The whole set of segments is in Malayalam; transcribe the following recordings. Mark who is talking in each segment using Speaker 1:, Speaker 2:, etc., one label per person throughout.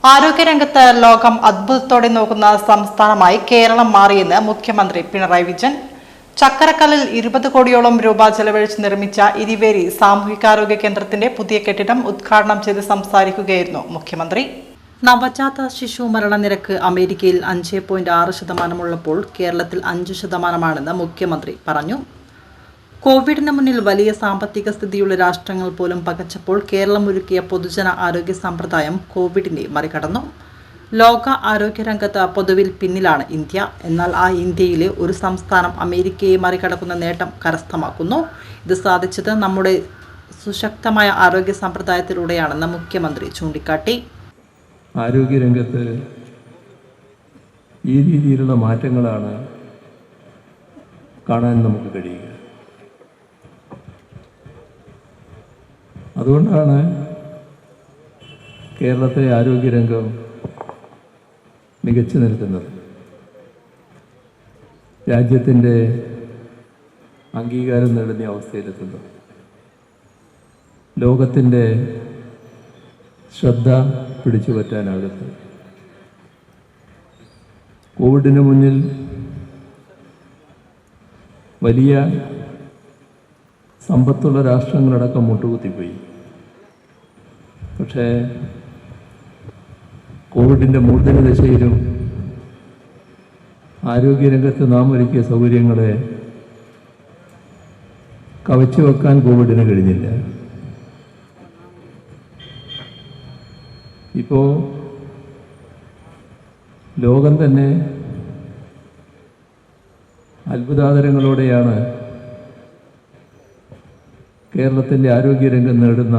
Speaker 1: ആരോഗ്യരംഗത്ത് ലോകം അത്ഭുതത്തോടെ നോക്കുന്ന സംസ്ഥാനമായി കേരളം മാറിയെന്ന് മുഖ്യമന്ത്രി പിണറായി വിജയൻ. ചക്കരക്കല്ലിൽ 20 കോടിയോളം രൂപ ചെലവഴിച്ച് നിർമ്മിച്ച ഇരിവേരി സാമൂഹികാരോഗ്യ കേന്ദ്രത്തിന്റെ പുതിയ കെട്ടിടം ഉദ്ഘാടനം ചെയ്ത് സംസാരിക്കുകയായിരുന്നു മുഖ്യമന്ത്രി. നവജാത ശിശു മരണനിരക്ക് അമേരിക്കയിൽ 5.6% ഉള്ളപ്പോൾ കേരളത്തിൽ 5% മുഖ്യമന്ത്രി പറഞ്ഞു. കോവിഡിന് മുന്നിൽ വലിയ സാമ്പത്തിക സ്ഥിതിയുള്ള രാഷ്ട്രങ്ങൾ പോലും പകച്ചപ്പോൾ കേരളം ഒരുക്കിയ പൊതുജന ആരോഗ്യ സമ്പ്രദായം കോവിഡിനെ മറികടന്നു. ലോക ആരോഗ്യരംഗത്ത് പൊതുവിൽ പിന്നിലാണ് ഇന്ത്യ. എന്നാൽ ആ ഇന്ത്യയിലെ ഒരു സംസ്ഥാനം അമേരിക്കയെ മറികടക്കുന്ന നേട്ടം കരസ്ഥമാക്കുന്നു. ഇത് സാധിച്ചത് നമ്മുടെ സുശക്തമായ ആരോഗ്യ സമ്പ്രദായത്തിലൂടെയാണെന്ന് മുഖ്യമന്ത്രി ചൂണ്ടിക്കാട്ടി.
Speaker 2: ആരോഗ്യരംഗത്ത് ഈ രീതിയിലുള്ള മാറ്റങ്ങളാണ് കാണാൻ നമുക്ക് കഴിയുക. അതുകൊണ്ടാണ് കേരളത്തിലെ ആരോഗ്യരംഗം മികച്ചു നിൽക്കുന്നത്. രാജ്യത്തിൻ്റെ അംഗീകാരം നേടുന്ന അവസ്ഥയിലെത്തുന്നു. ലോകത്തിൻ്റെ ശ്രദ്ധ പിടിച്ചു പറ്റാനാകത്ത്. കോവിഡിന് മുന്നിൽ വലിയ സമ്പത്തുള്ള രാഷ്ട്രങ്ങളടക്കം മുട്ടുകുത്തിപ്പോയി. പക്ഷേ കോവിഡിൻ്റെ മൂർധന ദശയിലും ആരോഗ്യരംഗത്ത് നാം ഒരുക്കിയ സൗകര്യങ്ങളെ കവച്ചു വെക്കാൻ കോവിഡിന് കഴിഞ്ഞില്ല. ഇപ്പോൾ ലോകം തന്നെ അത്ഭുതാതരങ്ങളോടെയാണ് കേരളത്തിൻ്റെ ആരോഗ്യരംഗം നേടുന്ന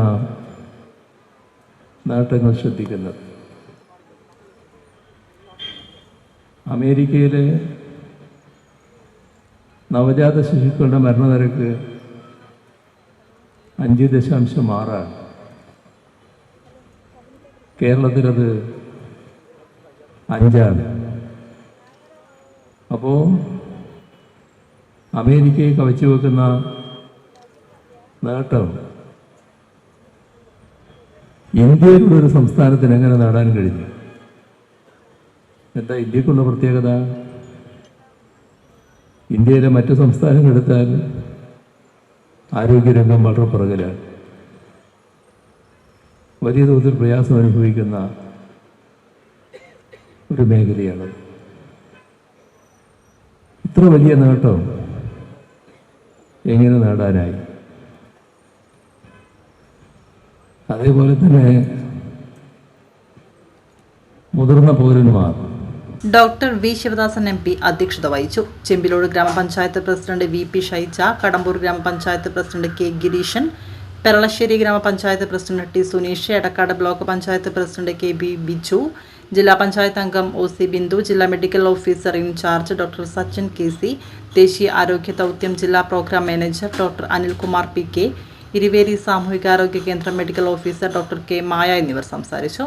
Speaker 2: നേട്ടങ്ങൾ ശ്രദ്ധിക്കുന്നത്. അമേരിക്കയിലെ നവജാത ശിശുക്കളുടെ മരണനിരക്ക് 5.6. കേരളത്തിലത് 5. അപ്പോൾ അമേരിക്കയെ കവച്ചു വെക്കുന്ന നേട്ടം ഇന്ത്യയിലുള്ള ഒരു സംസ്ഥാനത്തിന് എങ്ങനെ നേടാൻ കഴിഞ്ഞു? എന്താ ഇന്ത്യക്കുള്ള പ്രത്യേകത? ഇന്ത്യയിലെ മറ്റ് സംസ്ഥാനങ്ങളെടുത്താൽ ആരോഗ്യരംഗം വളരെ പുറകിലാണ്. വലിയ തോതിൽ പ്രയാസം അനുഭവിക്കുന്ന ഒരു മേഖലയാണ്. ഇത്ര വലിയ നേട്ടം എങ്ങനെ നേടാനായി? അതേപോലെ തന്നെ മുതിർന്ന പൗരന്മാർ.
Speaker 1: ഡോക്ടർ വി ശിവദാസൻ MP അധ്യക്ഷത വഹിച്ചു. ചെമ്പിലോട് ഗ്രാമപഞ്ചായത്ത് പ്രസിഡന്റ് VP ഷൈജ, കടമ്പൂർ ഗ്രാമപഞ്ചായത്ത് പ്രസിഡന്റ് K ഗിരീശൻ, പെരളശ്ശേരി ഗ്രാമപഞ്ചായത്ത് president T Suneesh, Edakkad block panchayat president KB Biju, ജില്ലാ പഞ്ചായത്ത് അംഗം OC ബിന്ദു, ജില്ലാ medical officer in charge doctor Sachin KC, ദേശീയ ആരോഗ്യ ദൗത്യം ജില്ലാ programme manager doctor Anilkumar PK, Iriveri സാമൂഹികാരോഗ്യ കേന്ദ്രം medical officer doctor K Maya എന്നിവർ സംസാരിച്ചു.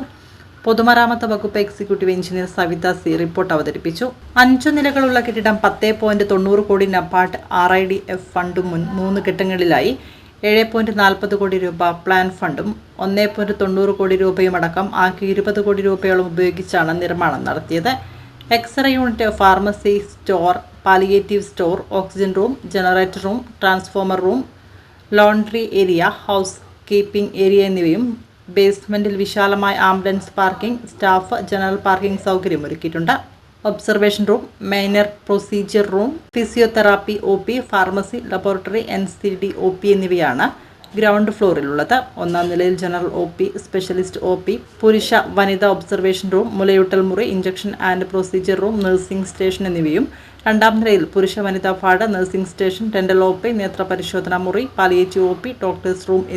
Speaker 1: പൊതുമരാമത്ത് വകുപ്പ് executive engineer Savitha C report അവതരിപ്പിച്ചു. 5 നിലകളുള്ള കെട്ടിടം 10.90 കോടി നബാർഡ് RIDF ഫണ്ടും 3 ഘട്ടങ്ങളിലായി 7.40 കോടി രൂപ പ്ലാൻ ഫണ്ടും 1.90 കോടി രൂപയും അടക്കം ആകെ 20 കോടി രൂപയോളം ഉപയോഗിച്ചാണ് നിർമ്മാണം നടത്തിയത്. X ray unit, pharmacy, store, palliative store, oxygen room, generator room, transformer room, laundry area, housekeeping area എന്നിവയും ബേസ്മെന്റിൽ വിശാലമായ ambulance parking, staff general parking സൗകര്യം ഒരുക്കിയിട്ടുണ്ട്. Observation room, minor procedure room, physiotherapy OP, pharmacy, laboratory, NCD OP എന്നിവയാണ് ഗ്രൗണ്ട് ഫ്ലോറിലുള്ളത്. 1-ാം നിലയിൽ ജനറൽ OP, സ്പെഷ്യലിസ്റ്റ് OP, പുരുഷ വനിതാ ഒബ്സർവേഷൻ റൂം, മുലയൂട്ടൽ മുറി, injection and procedure room, nursing station എന്നിവയും 2-ാം നിലയിൽ പുരുഷ വനിതാ ward, nursing station, dental OP, നേത്ര പരിശോധനാ മുറി, പാലിയേറ്റീവ് OP, ഡോക്ടേഴ്സ് റൂം